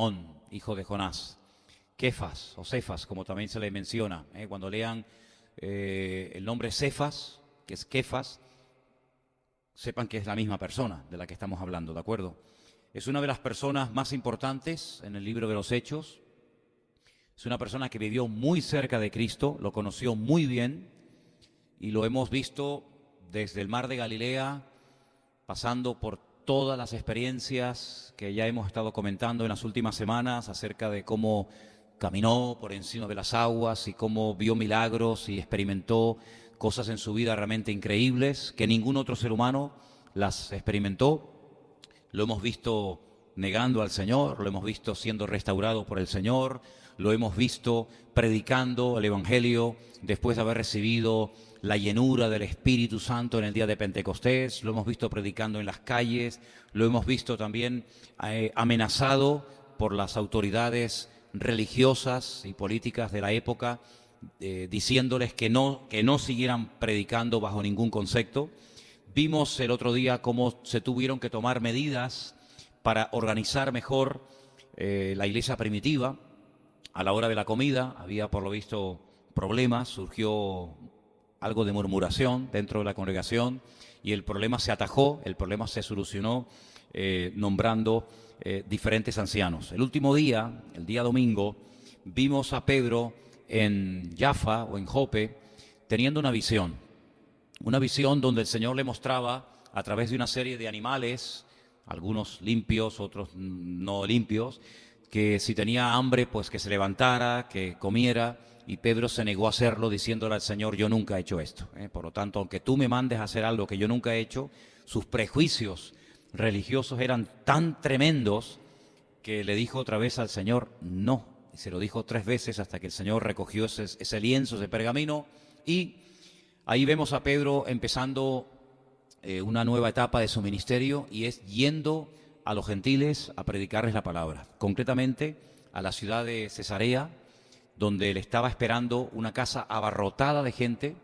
Simón, hijo de Jonás. Kefas o Cefas, como también se le menciona. Cuando lean el nombre Cefas, que es Kefas, sepan que es la misma persona de la que estamos hablando, ¿de acuerdo? Es una de las personas más importantes en el libro de los Hechos. Es una persona que vivió muy cerca de Cristo, lo conoció muy bien y lo hemos visto desde el mar de Galilea, pasando por todas las experiencias que ya hemos estado comentando en las últimas semanas acerca de cómo caminó por encima de las aguas y cómo vio milagros y experimentó cosas en su vida realmente increíbles que ningún otro ser humano las experimentó. Lo hemos visto negando al Señor, lo hemos visto siendo restaurado por el Señor, lo hemos visto predicando el Evangelio después de haber recibido la llenura del Espíritu Santo en el día de Pentecostés, lo hemos visto predicando en las calles, lo hemos visto también amenazado por las autoridades religiosas y políticas de la época, diciéndoles que no siguieran predicando bajo ningún concepto. Vimos el otro día cómo se tuvieron que tomar medidas para organizar mejor la iglesia primitiva. A la hora de la comida había por lo visto problemas, surgió algo de murmuración dentro de la congregación y el problema se atajó, el problema se solucionó nombrando diferentes ancianos. El último día, el día domingo, vimos a Pedro en Jaffa o en Jope teniendo una visión donde el Señor le mostraba a través de una serie de animales, algunos limpios, otros no limpios, que si tenía hambre, pues que se levantara, que comiera, y Pedro se negó a hacerlo diciéndole al Señor, yo nunca he hecho esto. Por lo tanto, aunque tú me mandes a hacer algo que yo nunca he hecho, sus prejuicios religiosos eran tan tremendos que le dijo otra vez al Señor, no. Y se lo dijo 3 veces hasta que el Señor recogió ese lienzo, ese pergamino, y ahí vemos a Pedro empezando una nueva etapa de su ministerio y es yendo a los gentiles a predicarles la palabra. Concretamente a la ciudad de Cesarea, donde le estaba esperando una casa abarrotada de gente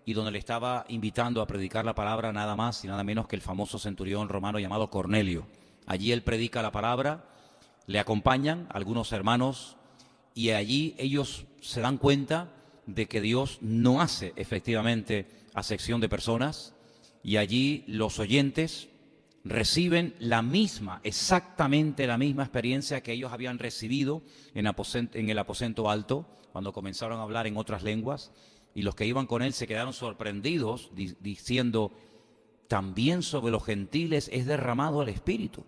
y donde le estaba invitando a predicar la palabra nada más y nada menos que el famoso centurión romano llamado Cornelio. Allí él predica la palabra, le acompañan algunos hermanos y allí ellos se dan cuenta de que Dios no hace efectivamente acepción de personas y allí los oyentes reciben exactamente la misma experiencia que ellos habían recibido en el aposento alto cuando comenzaron a hablar en otras lenguas y los que iban con él se quedaron sorprendidos diciendo, también sobre los gentiles es derramado el Espíritu.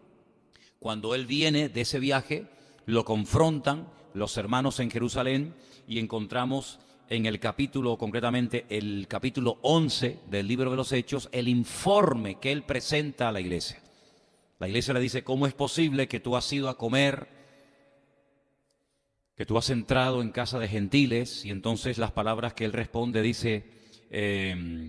Cuando él viene de ese viaje, lo confrontan los hermanos en Jerusalén y encontramos en el capítulo, concretamente el capítulo 11 del libro de los Hechos, el informe que él presenta a la iglesia. La iglesia le dice, ¿cómo es posible que tú has ido a comer, que tú has entrado en casa de gentiles? Y entonces las palabras que él responde dice,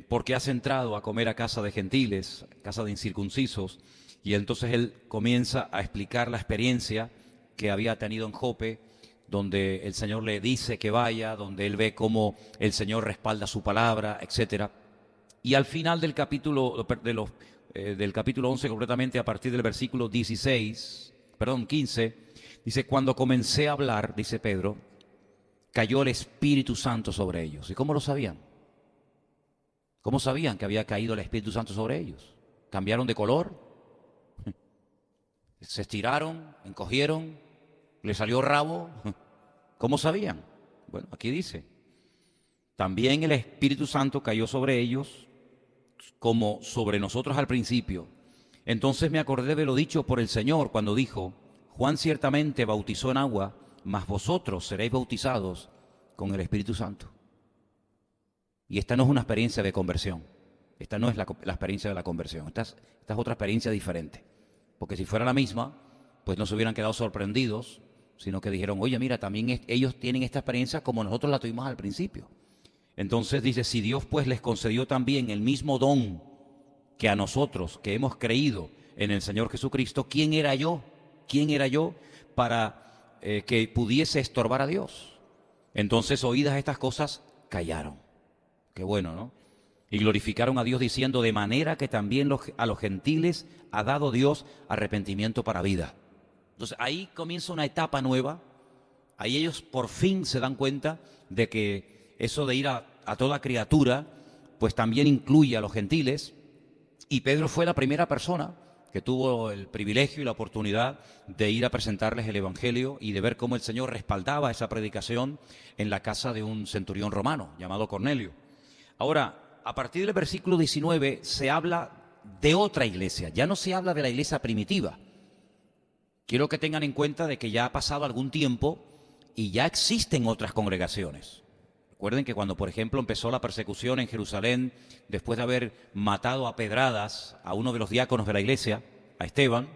¿por qué has entrado a comer a casa de gentiles, casa de incircuncisos? Y entonces él comienza a explicar la experiencia que había tenido en Jope, donde el Señor le dice que vaya, donde él ve cómo el Señor respalda su palabra, etcétera. Y al final del capítulo, del capítulo 11, concretamente a partir del versículo 15, dice, cuando comencé a hablar, dice Pedro, cayó el Espíritu Santo sobre ellos. ¿Y cómo lo sabían? ¿Cómo sabían que había caído el Espíritu Santo sobre ellos? ¿Cambiaron de color? ¿Se estiraron? ¿Encogieron? ¿Le salió rabo? ¿Cómo sabían? Bueno, aquí dice, también el Espíritu Santo cayó sobre ellos como sobre nosotros al principio. Entonces me acordé de lo dicho por el Señor cuando dijo, Juan ciertamente bautizó en agua, mas vosotros seréis bautizados con el Espíritu Santo. Y esta no es una experiencia de conversión. Esta no es la experiencia de la conversión. Esta es otra experiencia diferente. Porque si fuera la misma, pues no se hubieran quedado sorprendidos, sino que dijeron, oye, mira, también ellos tienen esta experiencia como nosotros la tuvimos al principio. Entonces dice, si Dios pues les concedió también el mismo don que a nosotros, que hemos creído en el Señor Jesucristo, ¿quién era yo? ¿Quién era yo para que pudiese estorbar a Dios? Entonces, oídas estas cosas, callaron. Qué bueno, ¿no? Y glorificaron a Dios diciendo, de manera que también a los gentiles ha dado Dios arrepentimiento para vida. Entonces ahí comienza una etapa nueva. Ahí ellos por fin se dan cuenta de que eso de ir a toda criatura, pues también incluye a los gentiles. Y Pedro fue la primera persona que tuvo el privilegio y la oportunidad de ir a presentarles el Evangelio y de ver cómo el Señor respaldaba esa predicación en la casa de un centurión romano llamado Cornelio. Ahora, a partir del versículo 19 se habla de otra iglesia, ya no se habla de la iglesia primitiva. Quiero que tengan en cuenta de que ya ha pasado algún tiempo y ya existen otras congregaciones. Recuerden que cuando, por ejemplo, empezó la persecución en Jerusalén, después de haber matado a pedradas a uno de los diáconos de la iglesia, a Esteban,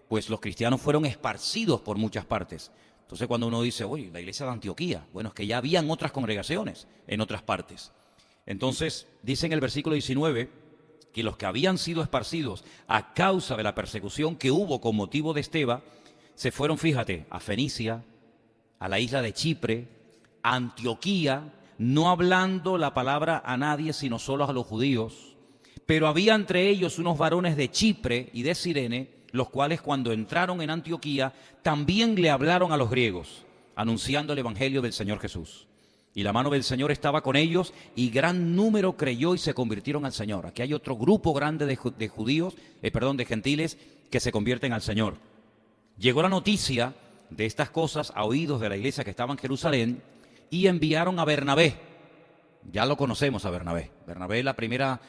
pues los cristianos fueron esparcidos por muchas partes. Entonces cuando uno dice, oye, la iglesia de Antioquía, bueno, es que ya habían otras congregaciones en otras partes. Entonces dice en el versículo 19 que los que habían sido esparcidos a causa de la persecución que hubo con motivo de Esteban, se fueron, fíjate, a Fenicia, a la isla de Chipre, a Antioquía, no hablando la palabra a nadie, sino solo a los judíos. Pero había entre ellos unos varones de Chipre y de Cirene, los cuales cuando entraron en Antioquía, también le hablaron a los griegos, anunciando el evangelio del Señor Jesús. Y la mano del Señor estaba con ellos, y gran número creyó y se convirtieron al Señor. Aquí hay otro grupo grande de gentiles, que se convierten al Señor. Llegó la noticia de estas cosas a oídos de la iglesia que estaba en Jerusalén, y enviaron a Bernabé. Ya lo conocemos a Bernabé. Bernabé, la primera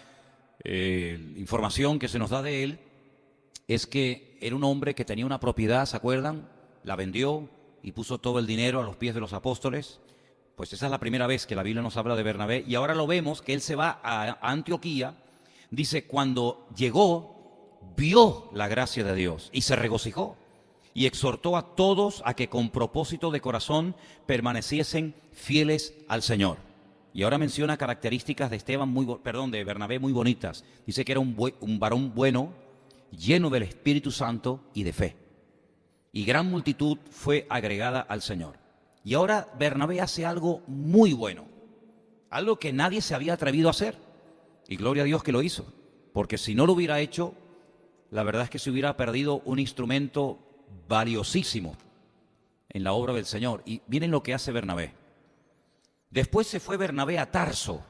información que se nos da de él es que era un hombre que tenía una propiedad, ¿se acuerdan? La vendió y puso todo el dinero a los pies de los apóstoles. Pues esa es la primera vez que la Biblia nos habla de Bernabé. Y ahora lo vemos que él se va a Antioquía. Dice, cuando llegó, vio la gracia de Dios y se regocijó. Y exhortó a todos a que con propósito de corazón permaneciesen fieles al Señor. Y ahora menciona características de Bernabé muy bonitas. Dice que era un varón bueno, lleno del Espíritu Santo y de fe. Y gran multitud fue agregada al Señor. Y ahora Bernabé hace algo muy bueno, algo que nadie se había atrevido a hacer. Y gloria a Dios que lo hizo, porque si no lo hubiera hecho, la verdad es que se hubiera perdido un instrumento valiosísimo en la obra del Señor. Y miren lo que hace Bernabé. Después se fue Bernabé a Tarso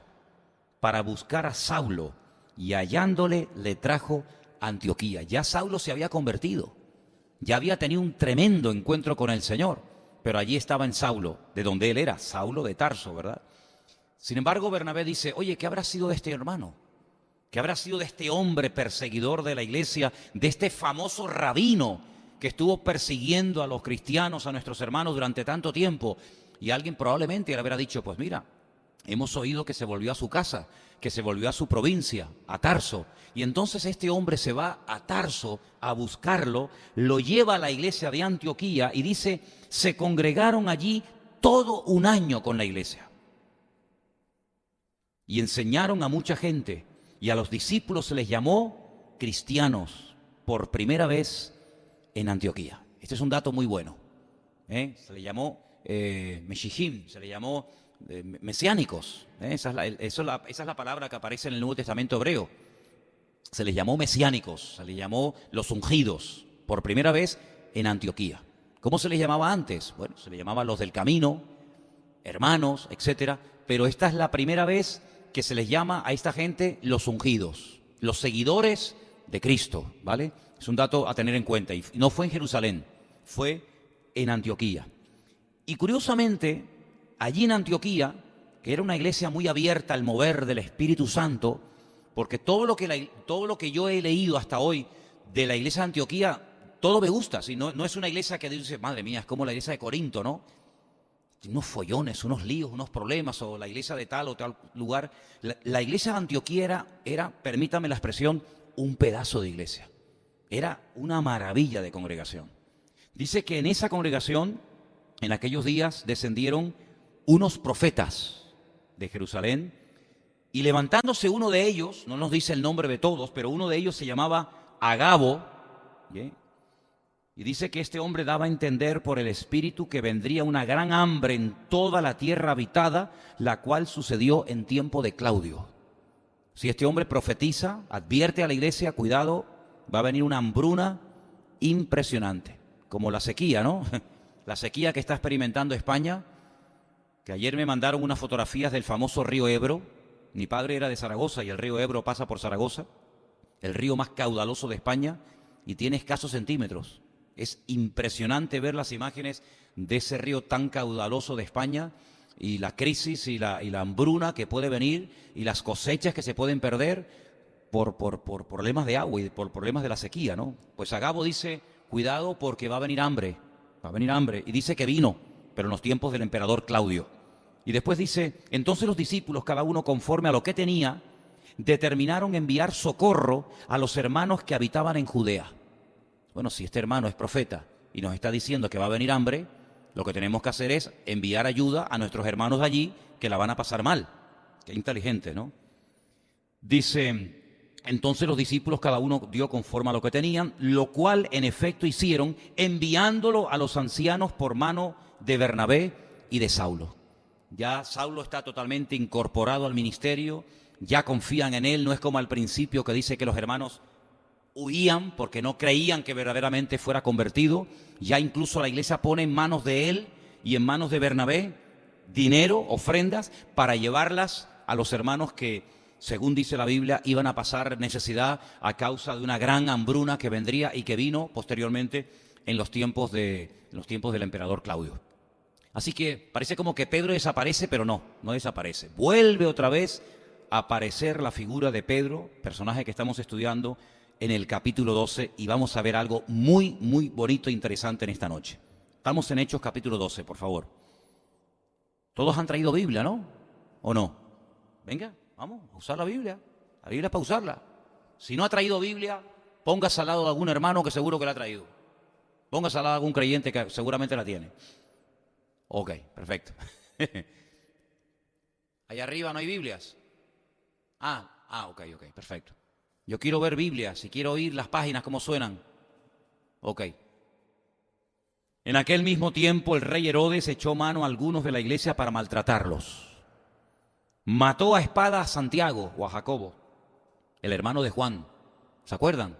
para buscar a Saulo, y hallándole le trajo a Antioquía. Ya Saulo se había convertido, ya había tenido un tremendo encuentro con el Señor, pero allí estaba en Saulo, de donde él era, Saulo de Tarso, ¿verdad? Sin embargo, Bernabé dice, oye, ¿qué habrá sido de este hermano? ¿Qué habrá sido de este hombre perseguidor de la iglesia, de este famoso rabino que estuvo persiguiendo a los cristianos, a nuestros hermanos durante tanto tiempo? Y alguien probablemente le habrá dicho, pues mira, hemos oído que se volvió a su casa, que se volvió a su provincia, a Tarso. Y entonces este hombre se va a Tarso a buscarlo, lo lleva a la iglesia de Antioquía y dice, se congregaron allí todo un año con la iglesia. Y enseñaron a mucha gente, y a los discípulos se les llamó cristianos por primera vez en Antioquía. Este es un dato muy bueno. Se le llamó Meshijim, se le llamó mesiánicos. Esa es la palabra que aparece en el Nuevo Testamento hebreo. Se les llamó mesiánicos, se les llamó los ungidos, por primera vez en Antioquía. ¿Cómo se les llamaba antes? Bueno, se les llamaba los del camino, hermanos, etcétera. Pero esta es la primera vez que se les llama a esta gente los ungidos, los seguidores de Cristo, ¿vale? Es un dato a tener en cuenta. Y no fue en Jerusalén, fue en Antioquía. Y curiosamente, allí en Antioquía, que era una iglesia muy abierta al mover del Espíritu Santo, porque todo lo que yo he leído hasta hoy de la iglesia de Antioquía, todo me gusta. ¿Sí? No es una iglesia que dice, madre mía, es como la iglesia de Corinto, ¿no? Unos follones, unos líos, unos problemas, o la iglesia de tal o tal lugar. La iglesia de Antioquía era, permítame la expresión, un pedazo de iglesia. Era una maravilla de congregación. Dice que en esa congregación, en aquellos días, descendieron unos profetas de Jerusalén, y levantándose uno de ellos, no nos dice el nombre de todos, pero uno de ellos se llamaba Agabo, ¿sí? Y dice que este hombre daba a entender por el Espíritu que vendría una gran hambre en toda la tierra habitada, la cual sucedió en tiempo de Claudio. Si este hombre profetiza, advierte a la iglesia, cuidado, va a venir una hambruna impresionante, como la sequía, ¿no? La sequía que está experimentando España, que ayer me mandaron unas fotografías del famoso río Ebro. Mi padre era de Zaragoza y el río Ebro pasa por Zaragoza, el río más caudaloso de España, y tiene escasos centímetros. Es impresionante ver las imágenes de ese río tan caudaloso de España y la crisis y la hambruna que puede venir y las cosechas que se pueden perder por problemas de agua y por problemas de la sequía, ¿no? Pues Agabo dice, cuidado porque va a venir hambre, y dice que vino, pero en los tiempos del emperador Claudio. Y después dice, entonces los discípulos, cada uno conforme a lo que tenía, determinaron enviar socorro a los hermanos que habitaban en Judea. Bueno, si este hermano es profeta y nos está diciendo que va a venir hambre, lo que tenemos que hacer es enviar ayuda a nuestros hermanos de allí que la van a pasar mal. Qué inteligente, ¿no? Dice, entonces los discípulos cada uno dio conforme a lo que tenían, lo cual en efecto hicieron, enviándolo a los ancianos por mano de Bernabé y de Saulo. Ya Saulo está totalmente incorporado al ministerio, ya confían en él, no es como al principio que dice que los hermanos huían porque no creían que verdaderamente fuera convertido. Ya incluso la iglesia pone en manos de él y en manos de Bernabé dinero, ofrendas, para llevarlas a los hermanos que, según dice la Biblia, iban a pasar necesidad a causa de una gran hambruna que vendría y que vino posteriormente en los tiempos del emperador Claudio. Así que parece como que Pedro desaparece, pero no desaparece. Vuelve otra vez a aparecer la figura de Pedro, personaje que estamos estudiando en el capítulo 12, y vamos a ver algo muy, muy bonito e interesante en esta noche. Estamos en Hechos capítulo 12, por favor. Todos han traído Biblia, ¿no? ¿O no? Venga, vamos a usar la Biblia. La Biblia es para usarla. Si no ha traído Biblia, póngase al lado de algún hermano que seguro que la ha traído. Póngase al lado de algún creyente que seguramente la tiene. Ok, perfecto. Allá arriba no hay Biblias. Ok, perfecto. Yo quiero ver Biblias y quiero oír las páginas cómo suenan. Ok. En aquel mismo tiempo el rey Herodes echó mano a algunos de la iglesia para maltratarlos. Mató a espada a Santiago o a Jacobo, el hermano de Juan. ¿Se acuerdan?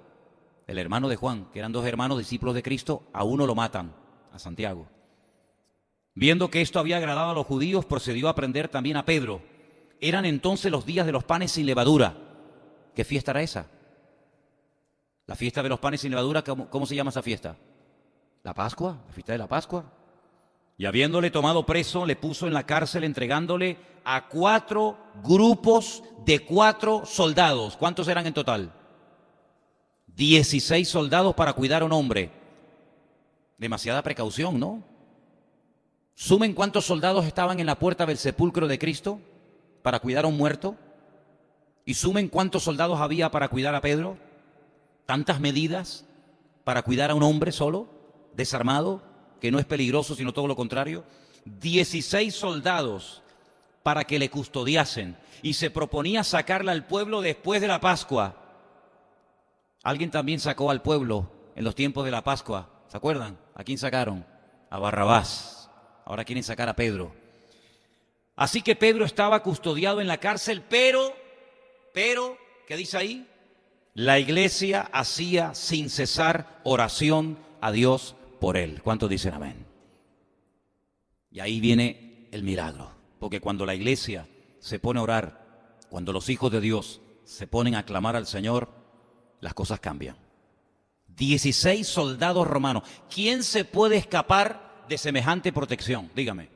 El hermano de Juan, que eran dos hermanos discípulos de Cristo, a uno lo matan, a Santiago. Viendo que esto había agradado a los judíos, procedió a prender también a Pedro. Eran entonces los días de los panes sin levadura. ¿Qué fiesta era esa? La fiesta de los panes sin levadura, ¿cómo se llama esa fiesta? La Pascua, la fiesta de la Pascua. Y habiéndole tomado preso, le puso en la cárcel, entregándole a 4 grupos de 4 soldados. ¿Cuántos eran en total? 16 soldados para cuidar a un hombre. Demasiada precaución, ¿no? Sumen cuántos soldados estaban en la puerta del sepulcro de Cristo para cuidar a un muerto. Y sumen cuántos soldados había para cuidar a Pedro. Tantas medidas para cuidar a un hombre solo, desarmado, que no es peligroso, sino todo lo contrario. 16 soldados para que le custodiasen. Y se proponía sacarla al pueblo después de la Pascua. Alguien también sacó al pueblo en los tiempos de la Pascua. ¿Se acuerdan? ¿A quién sacaron? A Barrabás. Ahora quieren sacar a Pedro. Así que Pedro estaba custodiado en la cárcel, pero, ¿qué dice ahí? La iglesia hacía sin cesar oración a Dios por él. ¿Cuántos dicen amén? Y ahí viene el milagro. Porque cuando la iglesia se pone a orar, cuando los hijos de Dios se ponen a clamar al Señor, las cosas cambian. 16 soldados romanos. ¿Quién se puede escapar de semejante protección? Dígame.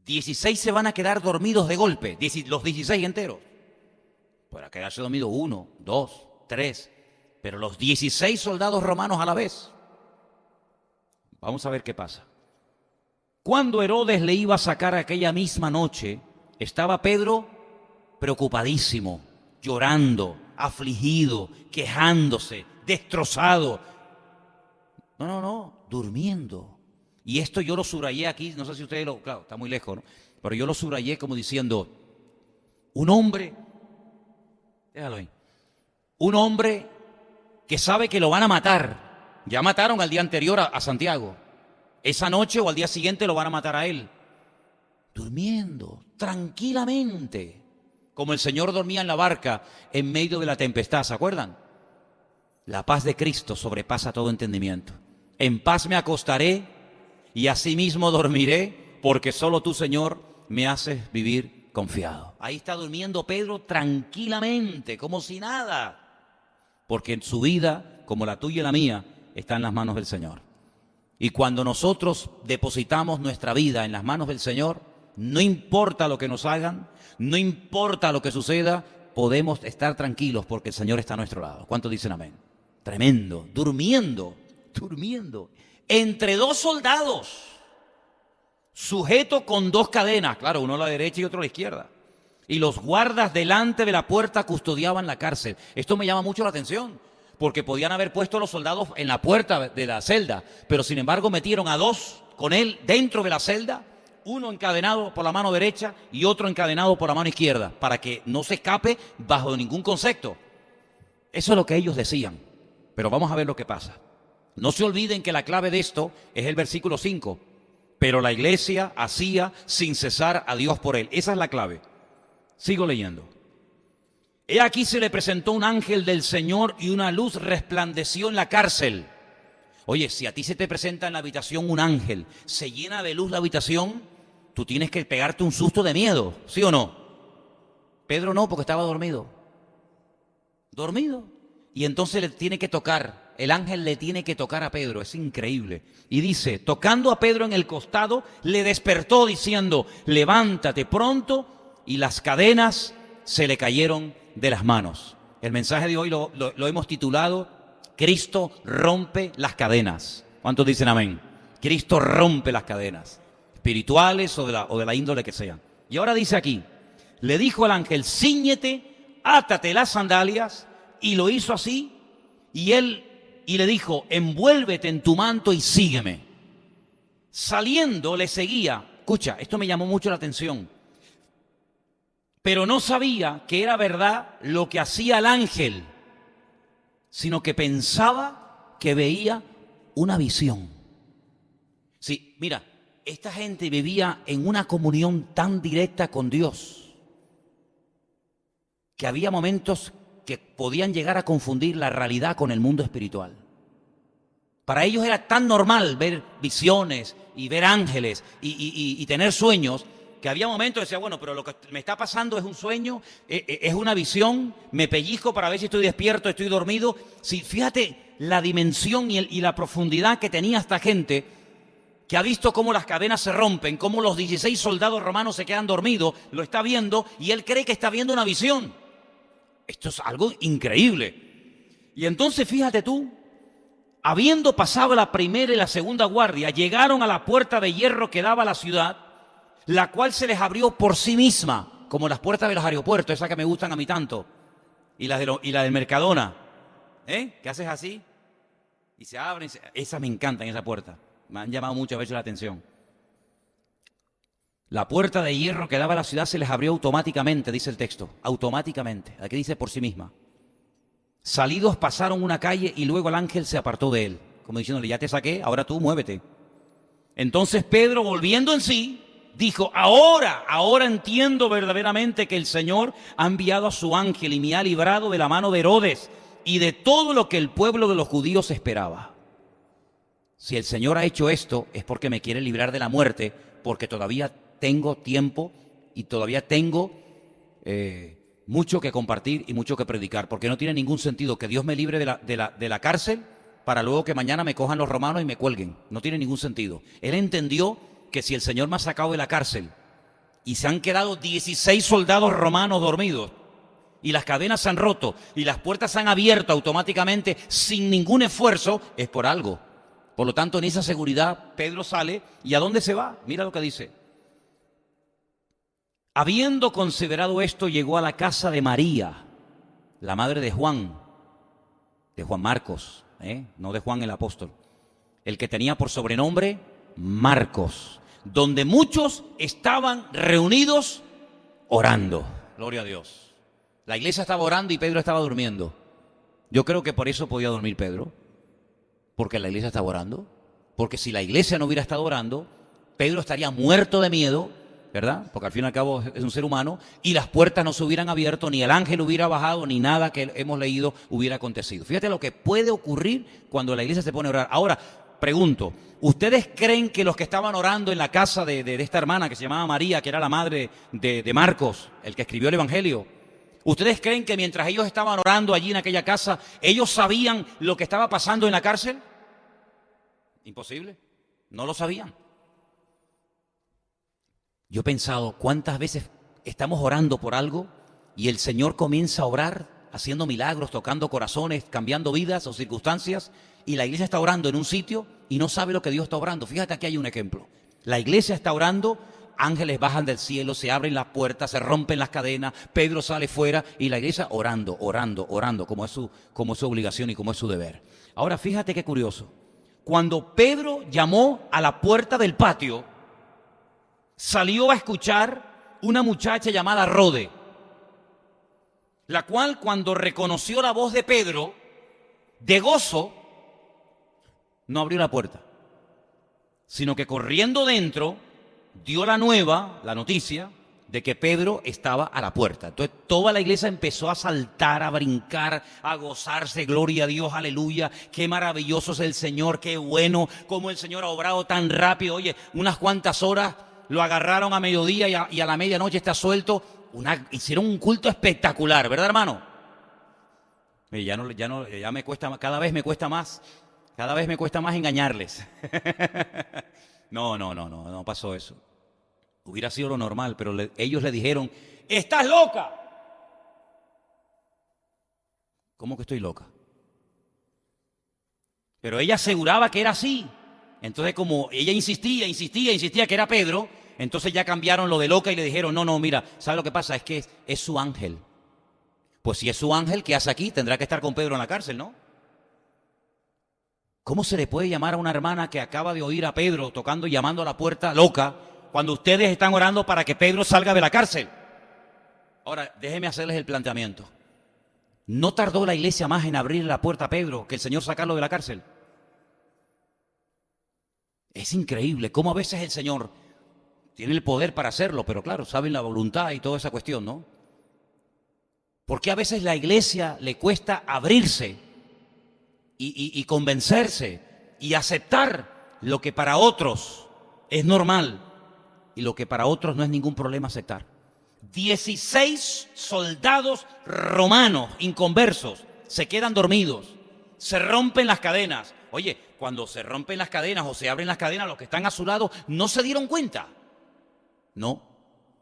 16 se van a quedar dormidos de golpe, los 16 enteros. Podrá quedarse dormido 1, 2, 3, pero los 16 soldados romanos a la vez. Vamos a ver qué pasa. Cuando Herodes le iba a sacar aquella misma noche, estaba Pedro preocupadísimo, llorando, afligido, quejándose, destrozado. No, durmiendo. Y esto yo lo subrayé aquí, no sé si ustedes claro, está muy lejos, ¿no? Pero yo lo subrayé como diciendo, un hombre, déjalo ahí, un hombre que sabe que lo van a matar. Ya mataron al día anterior a Santiago. Esa noche o al día siguiente lo van a matar a él. Durmiendo, tranquilamente, como el Señor dormía en la barca en medio de la tempestad, ¿se acuerdan? La paz de Cristo sobrepasa todo entendimiento. En paz me acostaré y asimismo dormiré, porque solo tú, Señor, me haces vivir confiado. Ahí está durmiendo Pedro tranquilamente, como si nada, porque en su vida, como la tuya y la mía, está en las manos del Señor. Y cuando nosotros depositamos nuestra vida en las manos del Señor, no importa lo que nos hagan, no importa lo que suceda, podemos estar tranquilos porque el Señor está a nuestro lado. ¿Cuántos dicen amén? Tremendo, durmiendo, entre dos soldados, sujeto con dos cadenas, claro, uno a la derecha y otro a la izquierda. Y los guardas delante de la puerta custodiaban la cárcel. Esto me llama mucho la atención, porque podían haber puesto a los soldados en la puerta de la celda, pero sin embargo metieron a dos con él dentro de la celda, uno encadenado por la mano derecha y otro encadenado por la mano izquierda, para que no se escape bajo ningún concepto. Eso es lo que ellos decían. Pero vamos a ver lo que pasa. No se olviden que la clave de esto es el versículo 5. Pero la iglesia hacía sin cesar a Dios por él. Esa es la clave. Sigo leyendo. He aquí se le presentó un ángel del Señor y una luz resplandeció en la cárcel. Oye, si a ti se te presenta en la habitación un ángel, se llena de luz la habitación, tú tienes que pegarte un susto de miedo, ¿sí o no? Pedro no, porque estaba dormido. Dormido. Y entonces le tiene que tocar, el ángel le tiene que tocar a Pedro, es increíble. Y dice, tocando a Pedro en el costado, le despertó diciendo, levántate pronto, y las cadenas se le cayeron de las manos. El mensaje de hoy lo hemos titulado, Cristo rompe las cadenas. ¿Cuántos dicen amén? Cristo rompe las cadenas, espirituales o de la índole que sean. Y ahora dice aquí, le dijo al ángel, cíñete, átate las sandalias, y lo hizo así, y le dijo, envuélvete en tu manto y sígueme. Saliendo le seguía. Escucha, esto me llamó mucho la atención. Pero no sabía que era verdad lo que hacía el ángel, sino que pensaba que veía una visión. Sí, mira, esta gente vivía en una comunión tan directa con Dios que había momentos que podían llegar a confundir la realidad con el mundo espiritual. Para ellos era tan normal ver visiones y ver ángeles y tener sueños, que había momentos que decía, bueno, pero lo que me está pasando es un sueño, es una visión, me pellizco para ver si estoy despierto, estoy dormido. Sí, fíjate la dimensión y la profundidad que tenía esta gente, que ha visto cómo las cadenas se rompen, cómo los 16 soldados romanos se quedan dormidos, lo está viendo y él cree que está viendo una visión. Esto es algo increíble. Y entonces fíjate tú, habiendo pasado la primera y la segunda guardia, llegaron a la puerta de hierro que daba a la ciudad, la cual se les abrió por sí misma, como las puertas de los aeropuertos, esas que me gustan a mí tanto, y la del Mercadona, que haces así, y se abren, esas me encantan, esa puerta, me han llamado muchas veces la atención. La puerta de hierro que daba a la ciudad se les abrió automáticamente, dice el texto, automáticamente, aquí dice por sí misma. Salidos pasaron una calle y luego el ángel se apartó de él, como diciéndole, ya te saqué, ahora tú muévete. Entonces Pedro, volviendo en sí, dijo, ahora entiendo verdaderamente que el Señor ha enviado a su ángel y me ha librado de la mano de Herodes y de todo lo que el pueblo de los judíos esperaba. Si el Señor ha hecho esto es porque me quiere librar de la muerte, porque todavía tengo tiempo y todavía tengo mucho que compartir y mucho que predicar, porque no tiene ningún sentido que Dios me libre de la cárcel para luego que mañana me cojan los romanos y me cuelguen. No tiene ningún sentido. Él entendió que si el Señor me ha sacado de la cárcel y se han quedado 16 soldados romanos dormidos y las cadenas se han roto y las puertas se han abierto automáticamente sin ningún esfuerzo, es por algo. Por lo tanto, en esa seguridad, Pedro sale. ¿Y a dónde se va? Mira lo que dice. Habiendo considerado esto, llegó a la casa de María, la madre de Juan Marcos, no de Juan el apóstol, el que tenía por sobrenombre Marcos, donde muchos estaban reunidos orando. Gloria a Dios. La iglesia estaba orando y Pedro estaba durmiendo. Yo creo que por eso podía dormir Pedro, porque la iglesia estaba orando. Porque si la iglesia no hubiera estado orando, Pedro estaría muerto de miedo ¿verdad? Porque al fin y al cabo es un ser humano, y las puertas no se hubieran abierto, ni el ángel hubiera bajado, ni nada que hemos leído hubiera acontecido. Fíjate lo que puede ocurrir cuando la iglesia se pone a orar. Ahora, pregunto, ¿ustedes creen que los que estaban orando en la casa de esta hermana que se llamaba María, que era la madre de Marcos, el que escribió el Evangelio, ¿ustedes creen que mientras ellos estaban orando allí en aquella casa, ellos sabían lo que estaba pasando en la cárcel? Imposible, no lo sabían. Yo he pensado, ¿cuántas veces estamos orando por algo y el Señor comienza a obrar, haciendo milagros, tocando corazones, cambiando vidas o circunstancias, y la iglesia está orando en un sitio y no sabe lo que Dios está obrando? Fíjate, aquí hay un ejemplo. La iglesia está orando, ángeles bajan del cielo, se abren las puertas, se rompen las cadenas, Pedro sale fuera y la iglesia orando, como es su obligación y como es su deber. Ahora, fíjate qué curioso. Cuando Pedro llamó a la puerta del patio, salió a escuchar una muchacha llamada Rode, la cual, cuando reconoció la voz de Pedro, de gozo, no abrió la puerta, sino que corriendo dentro dio la noticia de que Pedro estaba a la puerta. Entonces toda la iglesia empezó a saltar, a brincar, a gozarse. Gloria a Dios, aleluya, qué maravilloso es el Señor, qué bueno, cómo el Señor ha obrado tan rápido. Oye, unas cuantas horas lo agarraron a mediodía y a la medianoche está suelto. Hicieron un culto espectacular, ¿verdad, hermano? Ya me cuesta, cada vez me cuesta más engañarles. No pasó eso. Hubiera sido lo normal, pero ellos le dijeron, ¡estás loca! ¿Cómo que estoy loca? Pero ella aseguraba que era así. Entonces, como ella insistía que era Pedro, entonces ya cambiaron lo de loca y le dijeron, no, mira, ¿sabes lo que pasa? Es que es su ángel. Pues si es su ángel, ¿qué hace aquí? Tendrá que estar con Pedro en la cárcel, ¿no? ¿Cómo se le puede llamar a una hermana que acaba de oír a Pedro tocando y llamando a la puerta loca cuando ustedes están orando para que Pedro salga de la cárcel? Ahora, déjenme hacerles el planteamiento. ¿No tardó la iglesia más en abrir la puerta a Pedro que el Señor sacarlo de la cárcel? Es increíble cómo a veces el Señor tiene el poder para hacerlo, pero claro, saben la voluntad y toda esa cuestión, ¿no? Porque a veces la iglesia le cuesta abrirse y convencerse y aceptar lo que para otros es normal y lo que para otros no es ningún problema aceptar. 16 soldados romanos inconversos se quedan dormidos, se rompen las cadenas. Oye, cuando se rompen las cadenas o se abren las cadenas, los que están a su lado no se dieron cuenta. No.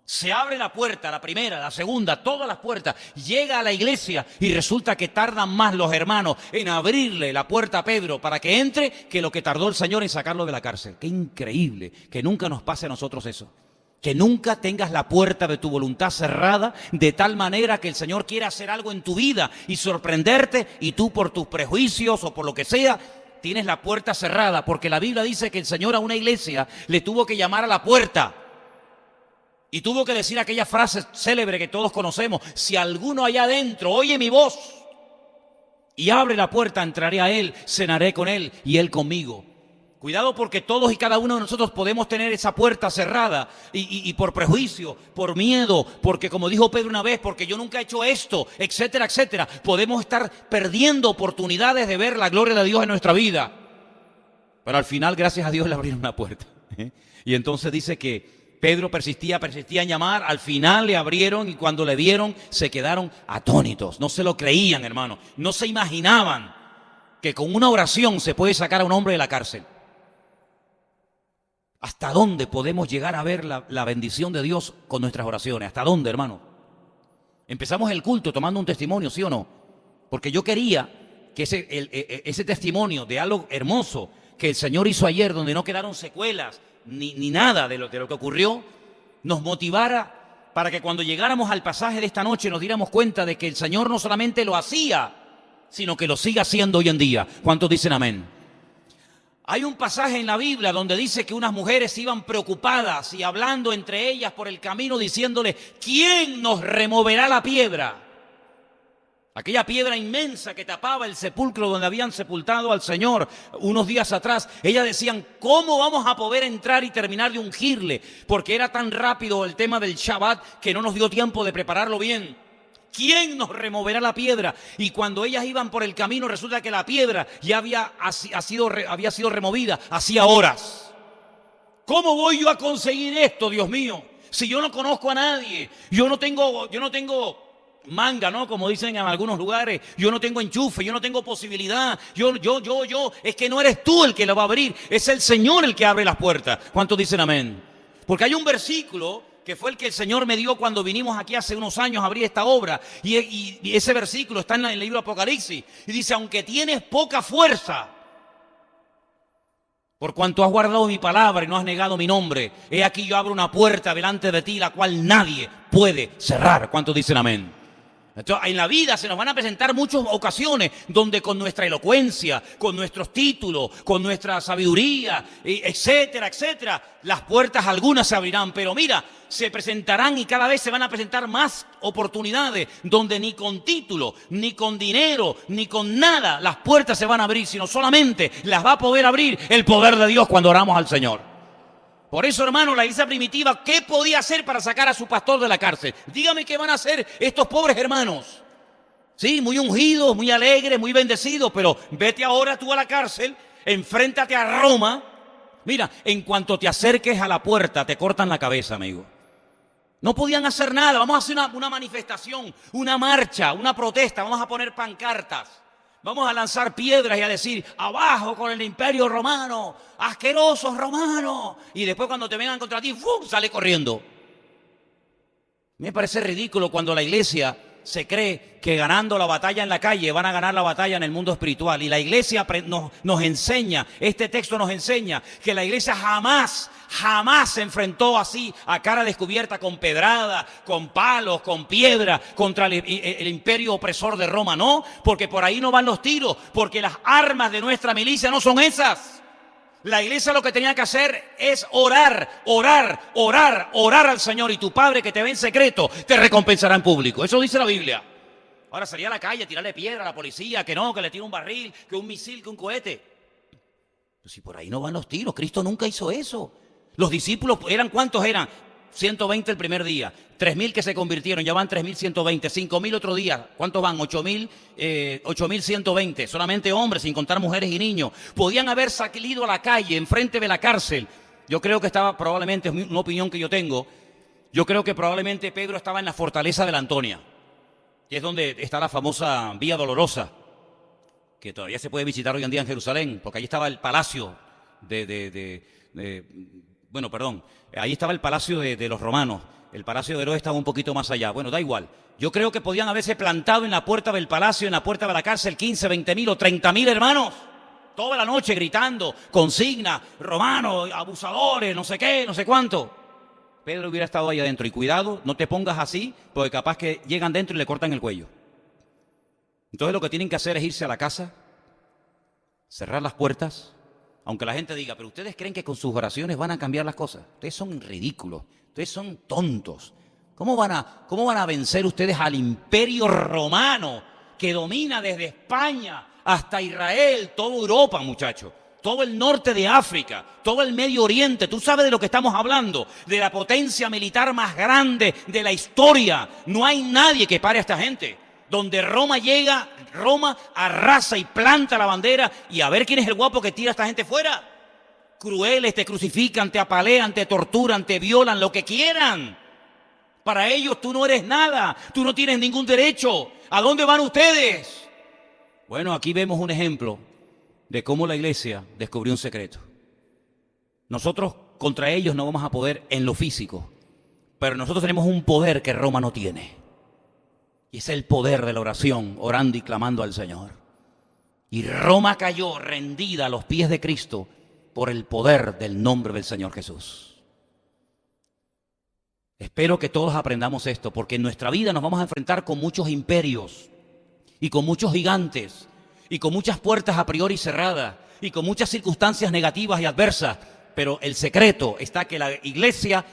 Se abre la puerta, la primera, la segunda, todas las puertas, llega a la iglesia y resulta que tardan más los hermanos en abrirle la puerta a Pedro para que entre que lo que tardó el Señor en sacarlo de la cárcel. Qué increíble, que nunca nos pase a nosotros eso. Que nunca tengas la puerta de tu voluntad cerrada de tal manera que el Señor quiera hacer algo en tu vida y sorprenderte y tú por tus prejuicios o por lo que sea tienes la puerta cerrada, porque la Biblia dice que el Señor a una iglesia le tuvo que llamar a la puerta. Y tuvo que decir aquella frase célebre que todos conocemos: si alguno allá adentro oye mi voz y abre la puerta, entraré a él, cenaré con él y él conmigo. Cuidado, porque todos y cada uno de nosotros podemos tener esa puerta cerrada y por prejuicio, por miedo, porque como dijo Pedro una vez, porque yo nunca he hecho esto, etcétera, etcétera. Podemos estar perdiendo oportunidades de ver la gloria de Dios en nuestra vida. Pero al final, gracias a Dios, le abrieron una puerta. Y entonces dice que Pedro persistía en llamar, al final le abrieron y cuando le vieron se quedaron atónitos. No se lo creían, hermano. No se imaginaban que con una oración se puede sacar a un hombre de la cárcel. ¿Hasta dónde podemos llegar a ver la bendición de Dios con nuestras oraciones? ¿Hasta dónde, hermano? Empezamos el culto tomando un testimonio, ¿sí o no? Porque yo quería que ese testimonio de algo hermoso que el Señor hizo ayer, donde no quedaron secuelas, ni nada de lo que ocurrió, nos motivara para que cuando llegáramos al pasaje de esta noche nos diéramos cuenta de que el Señor no solamente lo hacía, sino que lo sigue haciendo hoy en día. ¿Cuántos dicen amén? Hay un pasaje en la Biblia donde dice que unas mujeres iban preocupadas y hablando entre ellas por el camino diciéndole: ¿quién nos removerá la piedra? Aquella piedra inmensa que tapaba el sepulcro donde habían sepultado al Señor unos días atrás. Ellas decían, ¿cómo vamos a poder entrar y terminar de ungirle? Porque era tan rápido el tema del Shabbat que no nos dio tiempo de prepararlo bien. ¿Quién nos removerá la piedra? Y cuando ellas iban por el camino, resulta que la piedra ya había sido removida hacía horas. ¿Cómo voy yo a conseguir esto, Dios mío? Si yo no conozco a nadie, yo no tengo manga, ¿no? Como dicen en algunos lugares, yo no tengo enchufe, yo no tengo posibilidad, es que no eres tú el que lo va a abrir, es el Señor el que abre las puertas. ¿Cuántos dicen amén? Porque hay un versículo que fue el que el Señor me dio cuando vinimos aquí hace unos años a abrir esta obra, y ese versículo está en el libro Apocalipsis, y dice, aunque tienes poca fuerza, por cuanto has guardado mi palabra y no has negado mi nombre, he aquí yo abro una puerta delante de ti, la cual nadie puede cerrar. ¿Cuántos dicen amén? Entonces, en la vida se nos van a presentar muchas ocasiones donde con nuestra elocuencia, con nuestros títulos, con nuestra sabiduría, etcétera, etcétera, las puertas algunas se abrirán. Pero mira, se presentarán y cada vez se van a presentar más oportunidades donde ni con título, ni con dinero, ni con nada las puertas se van a abrir, sino solamente las va a poder abrir el poder de Dios cuando oramos al Señor. Por eso, hermano, la iglesia primitiva, ¿qué podía hacer para sacar a su pastor de la cárcel? Dígame qué van a hacer estos pobres hermanos. Sí, muy ungidos, muy alegres, muy bendecidos, pero vete ahora tú a la cárcel, enfréntate a Roma. Mira, en cuanto te acerques a la puerta, te cortan la cabeza, amigo. No podían hacer nada. Vamos a hacer una manifestación, una marcha, una protesta, vamos a poner pancartas. Vamos a lanzar piedras y a decir, abajo con el imperio romano, asquerosos romanos. Y después cuando te vengan contra ti, ¡fum!, sale corriendo. Me parece ridículo cuando la iglesia se cree que ganando la batalla en la calle van a ganar la batalla en el mundo espiritual. Y la iglesia nos enseña, este texto nos enseña que la iglesia jamás se enfrentó así a cara descubierta con pedrada, con palos, con piedra contra el imperio opresor de Roma. No, porque por ahí no van los tiros, porque las armas de nuestra milicia no son esas. La iglesia lo que tenía que hacer es orar al Señor, y tu Padre que te ve en secreto te recompensará en público. Eso dice la Biblia. Ahora salir a la calle, tirarle piedra a la policía, que no, que le tire un barril, que un misil, que un cohete. Pues si por ahí no van los tiros, Cristo nunca hizo eso. Los discípulos, ¿cuántos eran? 120 el primer día, 3.000 que se convirtieron, ya van 3.120, 5.000 otro día, ¿cuántos van? 8.120, solamente hombres, sin contar mujeres y niños. Podían haber salido a la calle, enfrente de la cárcel. Yo creo que estaba, probablemente, es una opinión que yo tengo, yo creo que probablemente Pedro estaba en la fortaleza de la Antonia, que es donde está la famosa Vía Dolorosa, que todavía se puede visitar hoy en día en Jerusalén, porque allí estaba el palacio ahí estaba el palacio de los romanos. El palacio de Herodes estaba un poquito más allá. Bueno, da igual. Yo creo que podían haberse plantado en la puerta del palacio, en la puerta de la cárcel, 15, 20.000 o 30.000 hermanos, toda la noche gritando, consigna, romanos, abusadores, no sé qué, no sé cuánto. Pedro hubiera estado ahí adentro. Y cuidado, no te pongas así, porque capaz que llegan dentro y le cortan el cuello. Entonces lo que tienen que hacer es irse a la casa, cerrar las puertas. Aunque la gente diga, pero ustedes creen que con sus oraciones van a cambiar las cosas. Ustedes son ridículos, ustedes son tontos. ¿Cómo van a vencer ustedes al imperio romano que domina desde España hasta Israel, toda Europa, muchachos? Todo el norte de África, todo el Medio Oriente. Tú sabes de lo que estamos hablando, de la potencia militar más grande de la historia. No hay nadie que pare a esta gente. Donde Roma llega, Roma arrasa y planta la bandera, y a ver quién es el guapo que tira a esta gente fuera. Crueles, te crucifican, te apalean, te torturan, te violan, lo que quieran. Para ellos tú no eres nada, tú no tienes ningún derecho. ¿A dónde van ustedes? Bueno, aquí vemos un ejemplo de cómo la iglesia descubrió un secreto. Nosotros contra ellos no vamos a poder en lo físico, pero nosotros tenemos un poder que Roma no tiene. Y es el poder de la oración, orando y clamando al Señor. Y Roma cayó rendida a los pies de Cristo por el poder del nombre del Señor Jesús. Espero que todos aprendamos esto, porque en nuestra vida nos vamos a enfrentar con muchos imperios y con muchos gigantes y con muchas puertas a priori cerradas y con muchas circunstancias negativas y adversas. Pero el secreto está que la iglesia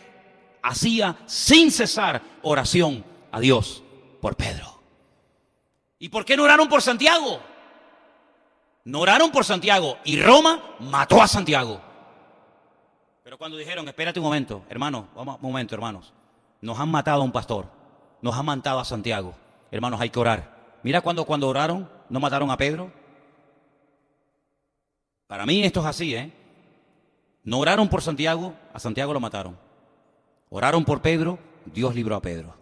hacía sin cesar oración a Dios por Pedro. ¿Y por qué no oraron por Santiago? No oraron por Santiago y Roma mató a Santiago. Pero cuando dijeron, espérate un momento, hermanos, vamos un momento, hermanos, nos han matado a un pastor, nos han matado a Santiago, hermanos, hay que orar. Mira cuando oraron, no mataron a Pedro. Para mí esto es así, No oraron por Santiago, a Santiago lo mataron. Oraron por Pedro, Dios libró a Pedro.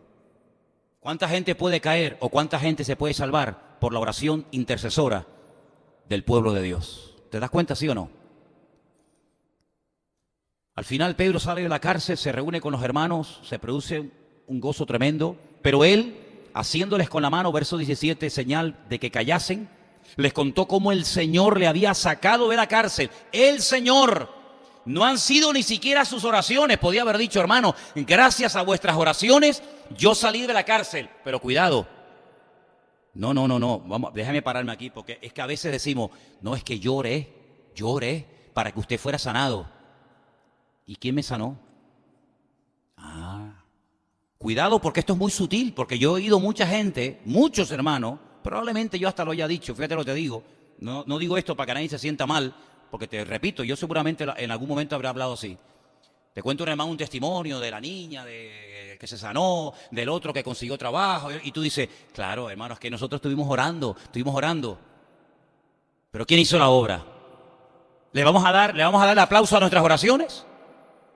¿Cuánta gente puede caer o cuánta gente se puede salvar por la oración intercesora del pueblo de Dios? ¿Te das cuenta, sí o no? Al final Pedro sale de la cárcel, se reúne con los hermanos, se produce un gozo tremendo, pero él, haciéndoles con la mano, verso 17, señal de que callasen, les contó cómo el Señor le había sacado de la cárcel. El Señor. No han sido ni siquiera sus oraciones. Podía haber dicho, hermano, gracias a vuestras oraciones yo salí de la cárcel. Pero cuidado. No. Vamos, déjame pararme aquí porque es que a veces decimos, no, es que yo oré para que usted fuera sanado. ¿Y quién me sanó? Cuidado porque esto es muy sutil, porque yo he oído mucha gente, muchos hermanos, probablemente yo hasta lo haya dicho, fíjate lo que te digo. No digo esto para que nadie se sienta mal, porque te repito, yo seguramente en algún momento habré hablado así. Te cuento, hermano, un testimonio de la niña que se sanó, del otro que consiguió trabajo, y tú dices, claro, hermano, es que nosotros estuvimos orando. Pero ¿quién hizo la obra? ¿Le vamos a dar el aplauso a nuestras oraciones?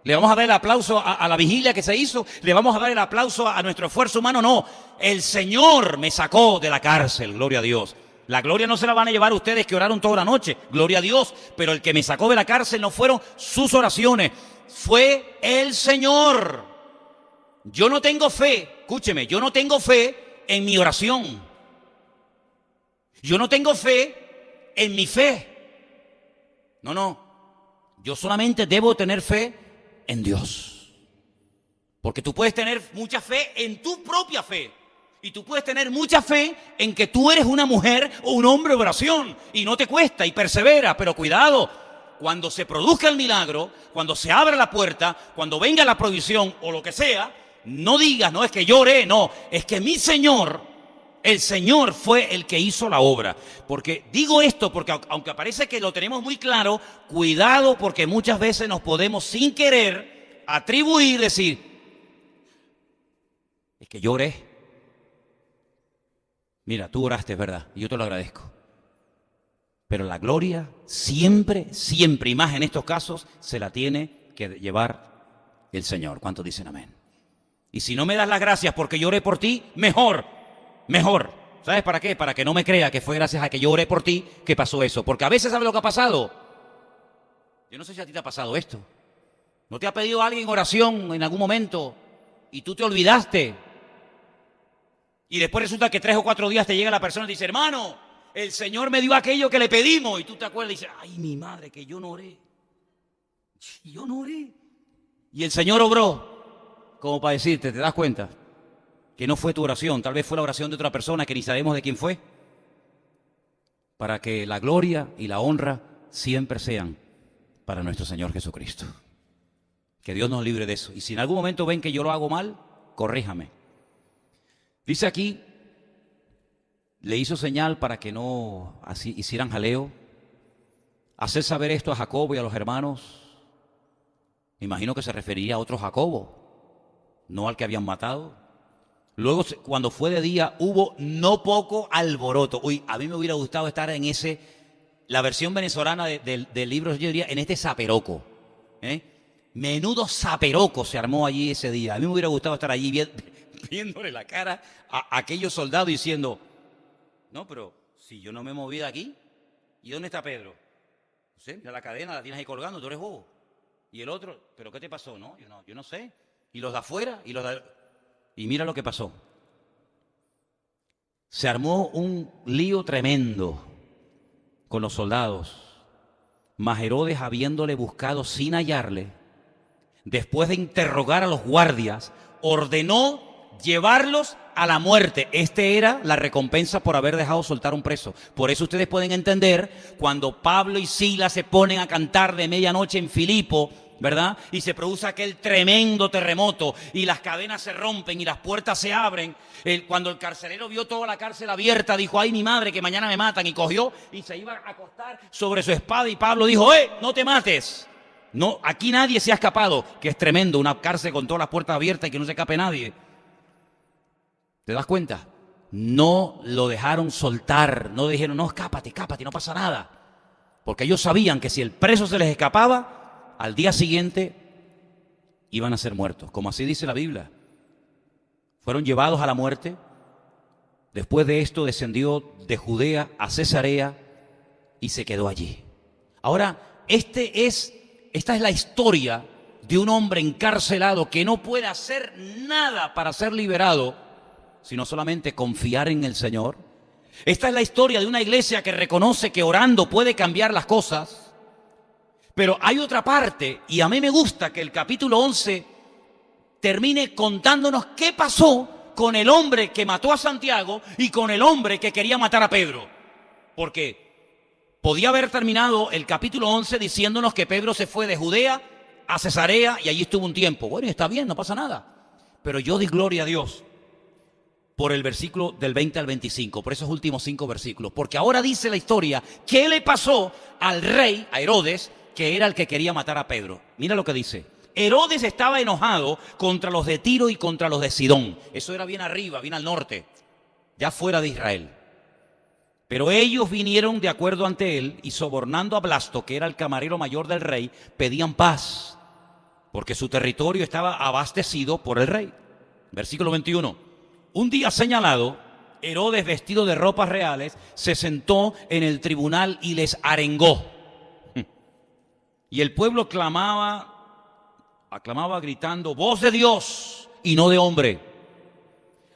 ¿Le vamos a dar el aplauso a la vigilia que se hizo? ¿Le vamos a dar el aplauso a nuestro esfuerzo humano? No, el Señor me sacó de la cárcel, gloria a Dios. La gloria no se la van a llevar ustedes que oraron toda la noche, gloria a Dios, pero el que me sacó de la cárcel no fueron sus oraciones, fue el Señor. Yo no tengo fe, escúcheme, yo no tengo fe en mi oración. Yo no tengo fe en mi fe. No, yo solamente debo tener fe en Dios. Porque tú puedes tener mucha fe en tu propia fe. Y tú puedes tener mucha fe en que tú eres una mujer o un hombre de oración. Y no te cuesta y persevera. Pero cuidado, cuando se produzca el milagro, cuando se abra la puerta, cuando venga la provisión o lo que sea, no digas, no es que yo oré, no. Es que mi Señor, el Señor fue el que hizo la obra. Porque digo esto porque aunque parece que lo tenemos muy claro, cuidado porque muchas veces nos podemos sin querer atribuir, decir, es que yo oré. Mira, tú oraste, es verdad, y yo te lo agradezco. Pero la gloria siempre, y más en estos casos, se la tiene que llevar el Señor. ¿Cuántos dicen amén? Y si no me das las gracias porque yo oré por ti, mejor. ¿Sabes para qué? Para que no me crea que fue gracias a que yo oré por ti que pasó eso. Porque a veces, ¿sabes lo que ha pasado? Yo no sé si a ti te ha pasado esto. ¿No te ha pedido alguien oración en algún momento y tú te olvidaste? Y después resulta que 3 o 4 días te llega la persona y dice, hermano, el Señor me dio aquello que le pedimos. Y tú te acuerdas y dices, ay, mi madre, que yo no oré. Yo no oré. Y el Señor obró, como para decirte, ¿te das cuenta? Que no fue tu oración, tal vez fue la oración de otra persona que ni sabemos de quién fue. Para que la gloria y la honra siempre sean para nuestro Señor Jesucristo. Que Dios nos libre de eso. Y si en algún momento ven que yo lo hago mal, corríjame. Dice aquí, le hizo señal para que no así hicieran jaleo, hacer saber esto a Jacobo y a los hermanos. Me imagino que se refería a otro Jacobo, no al que habían matado. Luego, cuando fue de día, hubo no poco alboroto. Uy, a mí me hubiera gustado estar en la versión venezolana del libro, yo diría, en este zaperoco. Menudo zaperoco se armó allí ese día. A mí me hubiera gustado estar allí viéndole la cara a aquellos soldados diciendo, no, pero si yo no me moví de aquí, ¿y dónde está Pedro? No sé, mira la cadena, la tienes ahí colgando, tú eres bobo. Y el otro, ¿pero qué te pasó? No, yo no sé. Y los de afuera, y mira lo que pasó. Se armó un lío tremendo con los soldados. Mas Herodes, habiéndole buscado sin hallarle, después de interrogar a los guardias, ordenó llevarlos a la muerte. Era la recompensa por haber dejado soltar un preso. Por eso ustedes pueden entender cuando Pablo y Silas se ponen a cantar de medianoche en Filipo, ¿verdad? Y se produce aquel tremendo terremoto y las cadenas se rompen y las puertas se abren. Cuando el carcelero vio toda la cárcel abierta, dijo, ay, mi madre, que mañana me matan. Y cogió y se iba a acostar sobre su espada y Pablo dijo, no te mates. No, aquí nadie se ha escapado, que es tremendo, una cárcel con todas las puertas abiertas y que no se escape nadie. ¿Te das cuenta? No lo dejaron soltar, no dijeron, no, escápate, no pasa nada. Porque ellos sabían que si el preso se les escapaba, al día siguiente iban a ser muertos, como así dice la Biblia. Fueron llevados a la muerte. Después de esto descendió de Judea a Cesarea y se quedó allí. Ahora, esta es la historia de un hombre encarcelado que no puede hacer nada para ser liberado, sino solamente confiar en el Señor. Esta es la historia de una iglesia que reconoce que orando puede cambiar las cosas. Pero hay otra parte, y a mí me gusta que el capítulo 11 termine contándonos qué pasó con el hombre que mató a Santiago y con el hombre que quería matar a Pedro. Porque podía haber terminado el capítulo 11 diciéndonos que Pedro se fue de Judea a Cesarea y allí estuvo un tiempo. Bueno, está bien, no pasa nada. Pero yo di gloria a Dios por el versículo del 20 al 25, por esos últimos 5 versículos. Porque ahora dice la historia qué le pasó al rey, a Herodes, que era el que quería matar a Pedro. Mira lo que dice. Herodes estaba enojado contra los de Tiro y contra los de Sidón. Eso era bien arriba, bien al norte, ya fuera de Israel. Pero ellos vinieron de acuerdo ante él y sobornando a Blasto, que era el camarero mayor del rey, pedían paz, porque su territorio estaba abastecido por el rey. Versículo 21. Un día señalado, Herodes, vestido de ropas reales, se sentó en el tribunal y les arengó. Y el pueblo aclamaba gritando, voz de Dios y no de hombre.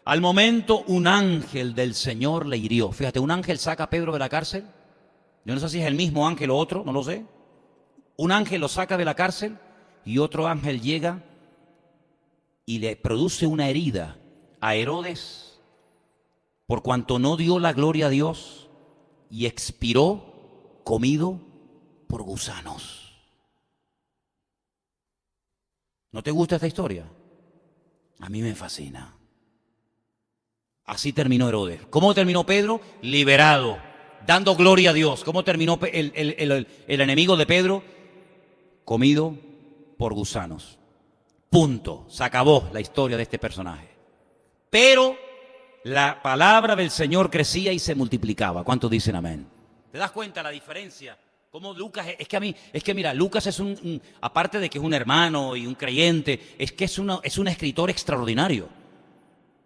Al momento un ángel del Señor le hirió. Fíjate, un ángel saca a Pedro de la cárcel. Yo no sé si es el mismo ángel o otro, no lo sé. Un ángel lo saca de la cárcel y otro ángel llega y le produce una herida a Herodes por cuanto no dio la gloria a Dios y expiró comido por gusanos. ¿No te gusta esta historia? A mí me fascina. Así terminó Herodes. ¿Cómo terminó Pedro? Liberado, dando gloria a Dios. ¿Cómo terminó el enemigo de Pedro? Comido por gusanos. Punto. Se acabó la historia de este personaje. Pero la palabra del Señor crecía y se multiplicaba. ¿Cuántos dicen amén? ¿Te das cuenta la diferencia? Como Lucas, mira, Lucas es aparte de que es un hermano y un creyente, es un escritor extraordinario.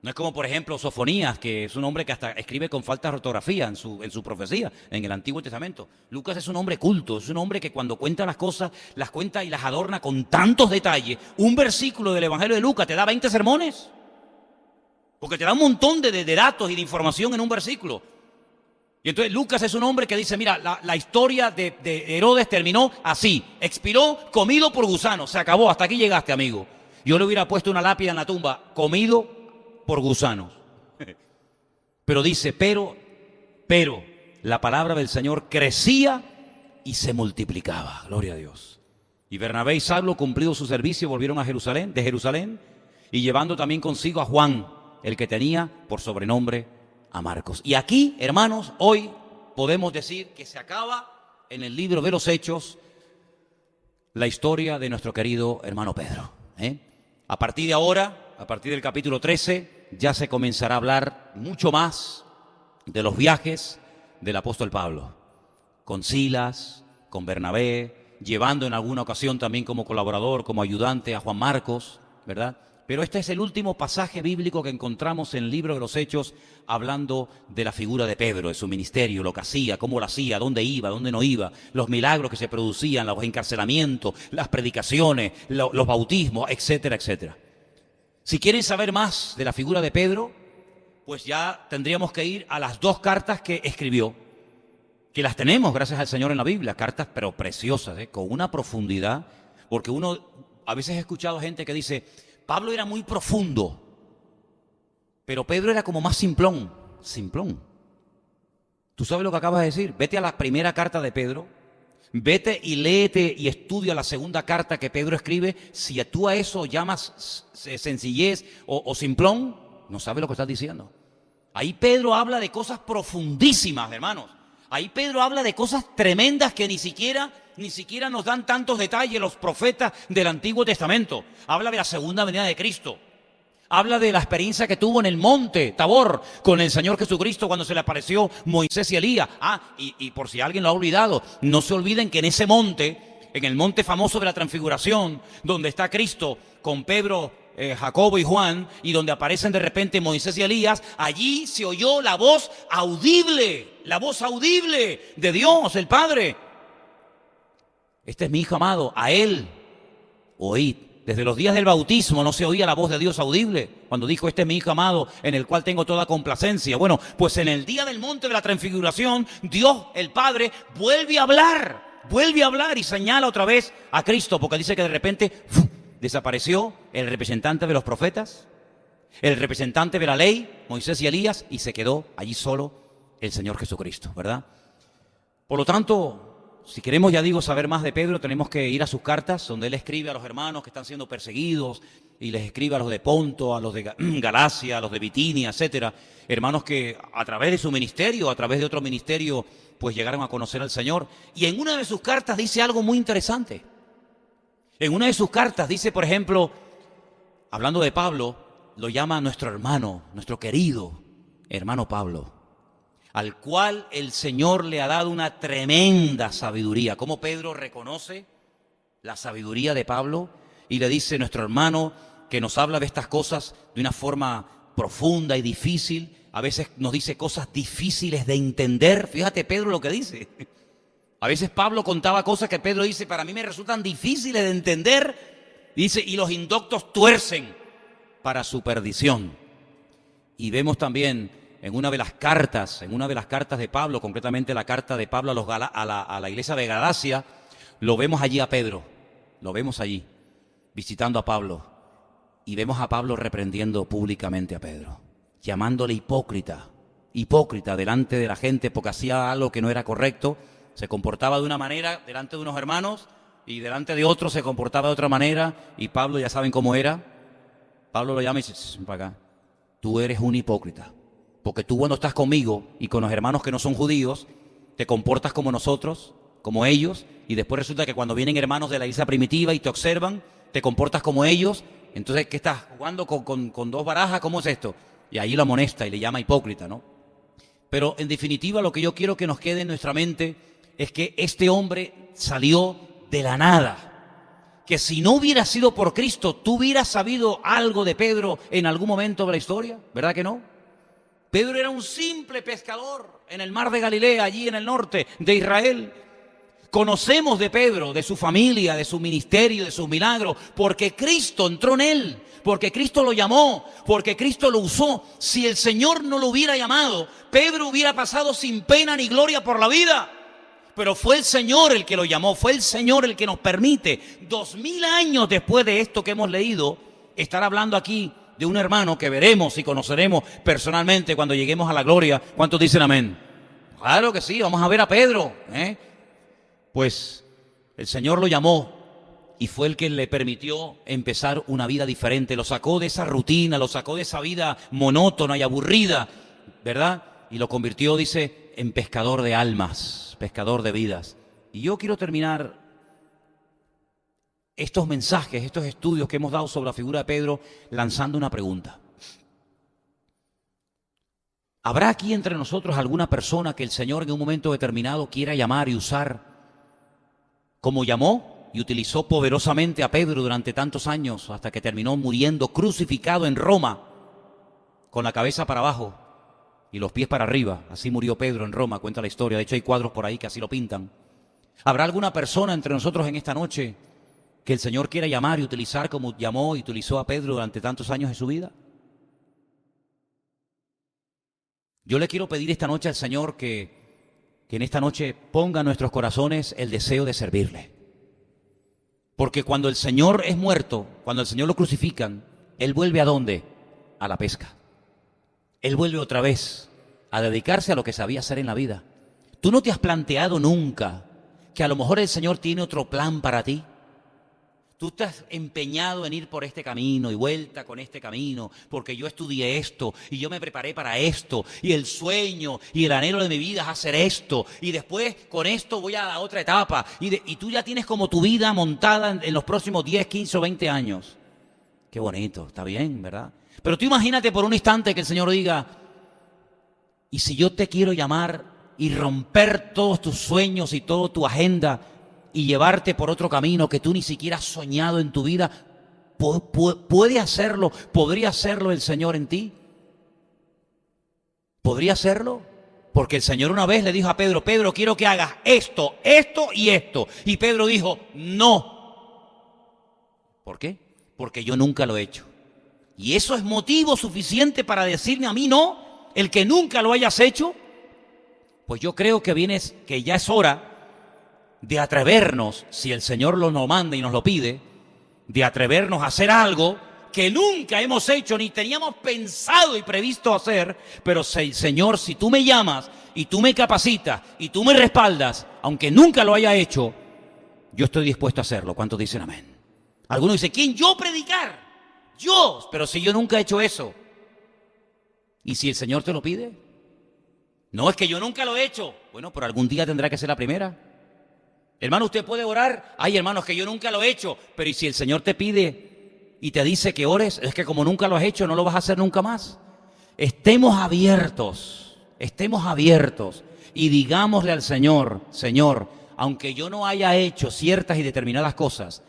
No es como, por ejemplo, Sofonías, que es un hombre que hasta escribe con falta de ortografía en su profecía, en el Antiguo Testamento. Lucas es un hombre culto, es un hombre que cuando cuenta las cosas, las cuenta y las adorna con tantos detalles. Un versículo del Evangelio de Lucas te da 20 sermones, porque te da un montón de datos y de información en un versículo. Y entonces Lucas es un hombre que dice, mira, la historia de Herodes terminó así, expiró comido por gusanos, se acabó, hasta aquí llegaste, amigo. Yo le hubiera puesto una lápida en la tumba, comido por gusanos. Pero dice, pero, la palabra del Señor crecía y se multiplicaba, gloria a Dios. Y Bernabé y Saulo, cumplido su servicio, volvieron a de Jerusalén, y llevando también consigo a Juan, el que tenía por sobrenombre a Marcos. Y aquí, hermanos, hoy podemos decir que se acaba en el libro de los Hechos la historia de nuestro querido hermano Pedro. A partir de ahora, a partir del capítulo 13, ya se comenzará a hablar mucho más de los viajes del apóstol Pablo, con Silas, con Bernabé, llevando en alguna ocasión también como colaborador, como ayudante a Juan Marcos, ¿verdad? Pero este es el último pasaje bíblico que encontramos en el libro de los Hechos hablando de la figura de Pedro, de su ministerio, lo que hacía, cómo lo hacía, dónde iba, dónde no iba, los milagros que se producían, los encarcelamientos, las predicaciones, los bautismos, etcétera, etcétera. Si quieren saber más de la figura de Pedro, pues ya tendríamos que ir a las 2 cartas que escribió, que las tenemos gracias al Señor en la Biblia, cartas pero preciosas, con una profundidad, porque uno a veces he escuchado gente que dice, Pablo era muy profundo, pero Pedro era como más simplón. ¿Tú sabes lo que acabas de decir? Vete a la primera carta de Pedro, Vete y léete y estudia la segunda carta que Pedro escribe. Si tú a eso llamas sencillez o simplón, no sabes lo que estás diciendo. Ahí Pedro habla de cosas profundísimas, hermanos. Ahí Pedro habla de cosas tremendas que ni siquiera nos dan tantos detalles los profetas del Antiguo Testamento. Habla de la segunda venida de Cristo. Habla de la experiencia que tuvo en el monte Tabor con el Señor Jesucristo cuando se le apareció Moisés y Elías. Y por si alguien lo ha olvidado, no se olviden que en ese monte, en el monte famoso de la Transfiguración, donde está Cristo con Pedro, Jacobo y Juan, y donde aparecen de repente Moisés y Elías, allí se oyó la voz audible de Dios, el Padre. Este es mi Hijo amado, a Él oíd. Desde los días del bautismo no se oía la voz de Dios audible, cuando dijo, este es mi Hijo amado, en el cual tengo toda complacencia. Bueno, pues en el día del monte de la Transfiguración, Dios, el Padre, vuelve a hablar y señala otra vez a Cristo, porque dice que de repente desapareció el representante de los profetas, el representante de la ley, Moisés y Elías, y se quedó allí solo el Señor Jesucristo, ¿verdad? Por lo tanto, si queremos, ya digo, saber más de Pedro, tenemos que ir a sus cartas, donde él escribe a los hermanos que están siendo perseguidos, y les escribe a los de Ponto, a los de Galacia, a los de Bitinia, etcétera. Hermanos que a través de su ministerio, a través de otro ministerio, pues llegaron a conocer al Señor. Y en una de sus cartas dice algo muy interesante. En una de sus cartas dice, por ejemplo, hablando de Pablo, lo llama nuestro hermano, nuestro querido hermano Pablo, al cual el Señor le ha dado una tremenda sabiduría. Como Pedro reconoce la sabiduría de Pablo y le dice, nuestro hermano que nos habla de estas cosas de una forma profunda y difícil, a veces nos dice cosas difíciles de entender. Fíjate Pedro lo que dice. A veces Pablo contaba cosas que Pedro dice, para mí me resultan difíciles de entender. Dice, y los indoctos tuercen para su perdición. Y vemos también en una de las cartas de Pablo, concretamente la carta de Pablo a la iglesia de Galacia, lo vemos allí a Pedro, lo vemos allí, visitando a Pablo, y vemos a Pablo reprendiendo públicamente a Pedro, llamándole hipócrita delante de la gente porque hacía algo que no era correcto, se comportaba de una manera delante de unos hermanos y delante de otros se comportaba de otra manera, y Pablo, ya saben cómo era, Pablo lo llama y dice, para acá, tú eres un hipócrita. Porque tú cuando estás conmigo y con los hermanos que no son judíos, te comportas como nosotros, como ellos, y después resulta que cuando vienen hermanos de la iglesia primitiva y te observan, te comportas como ellos. Entonces, ¿qué estás jugando con dos barajas? ¿Cómo es esto? Y ahí lo amonesta y le llama hipócrita, ¿no? Pero en definitiva lo que yo quiero que nos quede en nuestra mente es que este hombre salió de la nada. Que si no hubiera sido por Cristo, ¿tú hubieras sabido algo de Pedro en algún momento de la historia? ¿Verdad que no? Pedro era un simple pescador en el mar de Galilea, allí en el norte de Israel. Conocemos de Pedro, de su familia, de su ministerio, de sus milagros, porque Cristo entró en él, porque Cristo lo llamó, porque Cristo lo usó. Si el Señor no lo hubiera llamado, Pedro hubiera pasado sin pena ni gloria por la vida. Pero fue el Señor el que lo llamó, fue el Señor el que nos permite, 2000 años después de esto que hemos leído, estar hablando aquí de un hermano que veremos y conoceremos personalmente cuando lleguemos a la gloria. ¿Cuántos dicen amén? Claro que sí, vamos a ver a Pedro, Pues el Señor lo llamó y fue el que le permitió empezar una vida diferente. Lo sacó de esa rutina, lo sacó de esa vida monótona y aburrida, ¿verdad? Y lo convirtió, dice, en pescador de almas, pescador de vidas. Y yo quiero terminar estos mensajes, estos estudios que hemos dado sobre la figura de Pedro, lanzando una pregunta. ¿Habrá aquí entre nosotros alguna persona que el Señor en un momento determinado quiera llamar y usar como llamó y utilizó poderosamente a Pedro durante tantos años hasta que terminó muriendo crucificado en Roma con la cabeza para abajo y los pies para arriba? Así murió Pedro en Roma, cuenta la historia. De hecho hay cuadros por ahí que así lo pintan. ¿Habrá alguna persona entre nosotros en esta noche que el Señor quiera llamar y utilizar como llamó y utilizó a Pedro durante tantos años de su vida? Yo le quiero pedir esta noche al Señor que en esta noche ponga en nuestros corazones el deseo de servirle. Porque cuando el Señor es muerto, cuando el Señor lo crucifican, Él vuelve ¿a dónde? A la pesca. Él vuelve otra vez a dedicarse a lo que sabía hacer en la vida. ¿Tú no te has planteado nunca que a lo mejor el Señor tiene otro plan para ti. Tú estás empeñado en ir por este camino y vuelta con este camino, porque yo estudié esto y yo me preparé para esto, y el sueño y el anhelo de mi vida es hacer esto, y después con esto voy a la otra etapa, y tú ya tienes como tu vida montada en los próximos 10, 15 o 20 años. Qué bonito, está bien, ¿verdad? Pero tú imagínate por un instante que el Señor diga, ¿y si yo te quiero llamar y romper todos tus sueños y toda tu agenda y llevarte por otro camino que tú ni siquiera has soñado en tu vida? ¿Puede hacerlo? ¿Podría hacerlo el Señor en ti? ¿Podría hacerlo? Porque el Señor una vez le dijo a Pedro, Pedro, quiero que hagas esto, esto y esto. Y Pedro dijo, no. ¿Por qué? Porque yo nunca lo he hecho. Y eso es motivo suficiente para decirme a mí no, el que nunca lo hayas hecho. Pues yo creo que ya es hora de atrevernos, si el Señor nos manda y nos lo pide, de atrevernos a hacer algo que nunca hemos hecho ni teníamos pensado y previsto hacer. Pero Señor, si tú me llamas y tú me capacitas y tú me respaldas, aunque nunca lo haya hecho, yo estoy dispuesto a hacerlo. ¿Cuántos dicen amén? Algunos dicen, ¿quién? Yo predicar. Yo. Pero si yo nunca he hecho eso. ¿Y si el Señor te lo pide? No, es que yo nunca lo he hecho. Bueno, pero algún día tendrá que ser la primera. Hermano, usted puede orar. Ay, hermano, es que yo nunca lo he hecho. Pero ¿y si el Señor te pide y te dice que ores? Es que como nunca lo has hecho, no lo vas a hacer nunca más. Estemos abiertos y digámosle al Señor, Señor, aunque yo no haya hecho ciertas y determinadas cosas,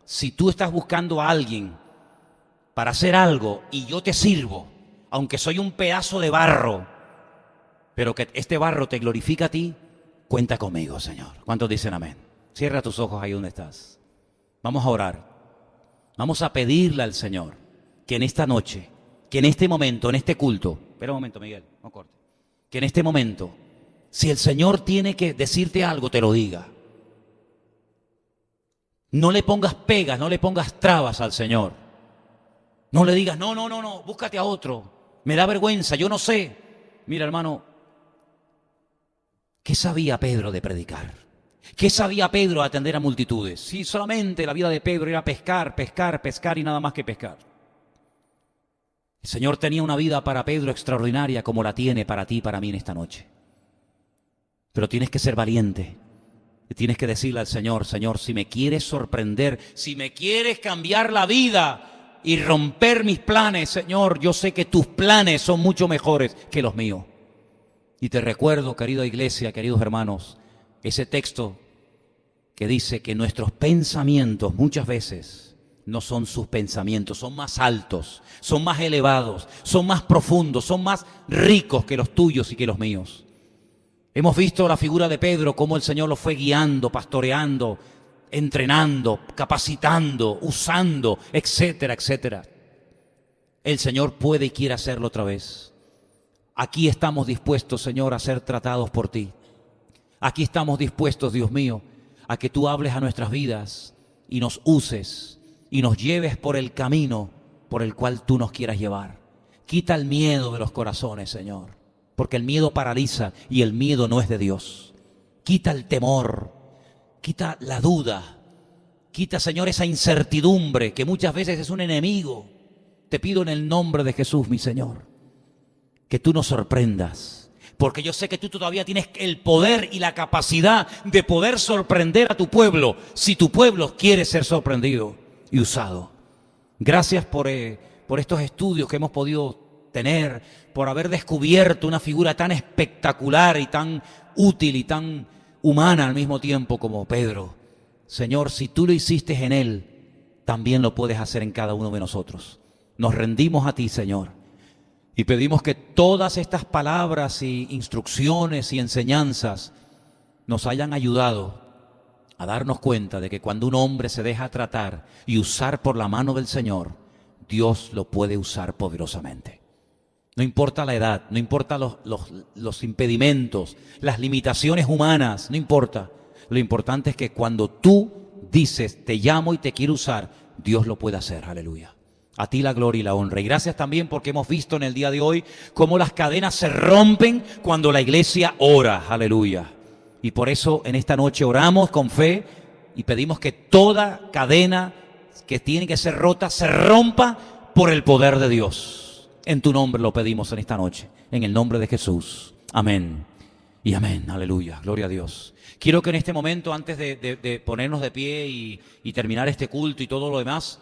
si tú estás buscando a alguien para hacer algo y yo te sirvo, aunque soy un pedazo de barro, pero que este barro te glorifica a ti, cuenta conmigo, Señor. ¿Cuántos dicen amén? Cierra tus ojos ahí donde estás. Vamos a orar. Vamos a pedirle al Señor que en esta noche, que en este momento, en este culto, espera un momento, Miguel, no corte. Que en este momento, si el Señor tiene que decirte algo, te lo diga. No le pongas pegas, no le pongas trabas al Señor. No le digas, no, búscate a otro. Me da vergüenza, yo no sé. Mira, hermano, ¿qué sabía Pedro de predicar? ¿Qué sabía Pedro de atender a multitudes? Sí, solamente la vida de Pedro era pescar y nada más que pescar. El Señor tenía una vida para Pedro extraordinaria como la tiene para ti y para mí en esta noche. Pero tienes que ser valiente. Y tienes que decirle al Señor, Señor, si me quieres sorprender, si me quieres cambiar la vida y romper mis planes, Señor, yo sé que tus planes son mucho mejores que los míos. Y te recuerdo, querida iglesia, queridos hermanos, ese texto que dice que nuestros pensamientos muchas veces no son sus pensamientos, son más altos, son más elevados, son más profundos, son más ricos que los tuyos y que los míos. Hemos visto la figura de Pedro, cómo el Señor lo fue guiando, pastoreando, entrenando, capacitando, usando, etcétera, etcétera. El Señor puede y quiere hacerlo otra vez. Aquí estamos dispuestos, Señor, a ser tratados por ti. Aquí estamos dispuestos, Dios mío, a que tú hables a nuestras vidas y nos uses y nos lleves por el camino por el cual tú nos quieras llevar. Quita el miedo de los corazones, Señor, porque el miedo paraliza y el miedo no es de Dios. Quita el temor, quita la duda, quita, Señor, esa incertidumbre que muchas veces es un enemigo. Te pido en el nombre de Jesús, mi Señor, que tú nos sorprendas, porque yo sé que tú todavía tienes el poder y la capacidad de poder sorprender a tu pueblo, si tu pueblo quiere ser sorprendido y usado. Gracias por estos estudios que hemos podido tener, por haber descubierto una figura tan espectacular y tan útil y tan humana al mismo tiempo como Pedro. Señor, si tú lo hiciste en él, también lo puedes hacer en cada uno de nosotros. Nos rendimos a ti, Señor, y pedimos que todas estas palabras y instrucciones y enseñanzas nos hayan ayudado a darnos cuenta de que cuando un hombre se deja tratar y usar por la mano del Señor, Dios lo puede usar poderosamente. No importa la edad, no importa los impedimentos, las limitaciones humanas, no importa. Lo importante es que cuando tú dices, te llamo y te quiero usar, Dios lo puede hacer. Aleluya. A ti la gloria y la honra. Y gracias también porque hemos visto en el día de hoy cómo las cadenas se rompen cuando la iglesia ora. Aleluya. Y por eso en esta noche oramos con fe y pedimos que toda cadena que tiene que ser rota se rompa por el poder de Dios. En tu nombre lo pedimos en esta noche, en el nombre de Jesús. Amén y amén. Aleluya, gloria a Dios. Quiero que en este momento, antes de ponernos de pie y terminar este culto y todo lo demás,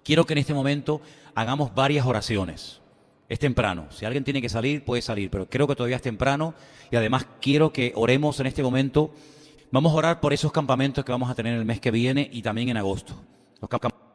quiero que en este momento hagamos varias oraciones. Es temprano. Si alguien tiene que salir, puede salir, pero creo que todavía es temprano. Y además quiero que oremos en este momento. Vamos a orar por esos campamentos que vamos a tener el mes que viene y también en agosto. Los campamentos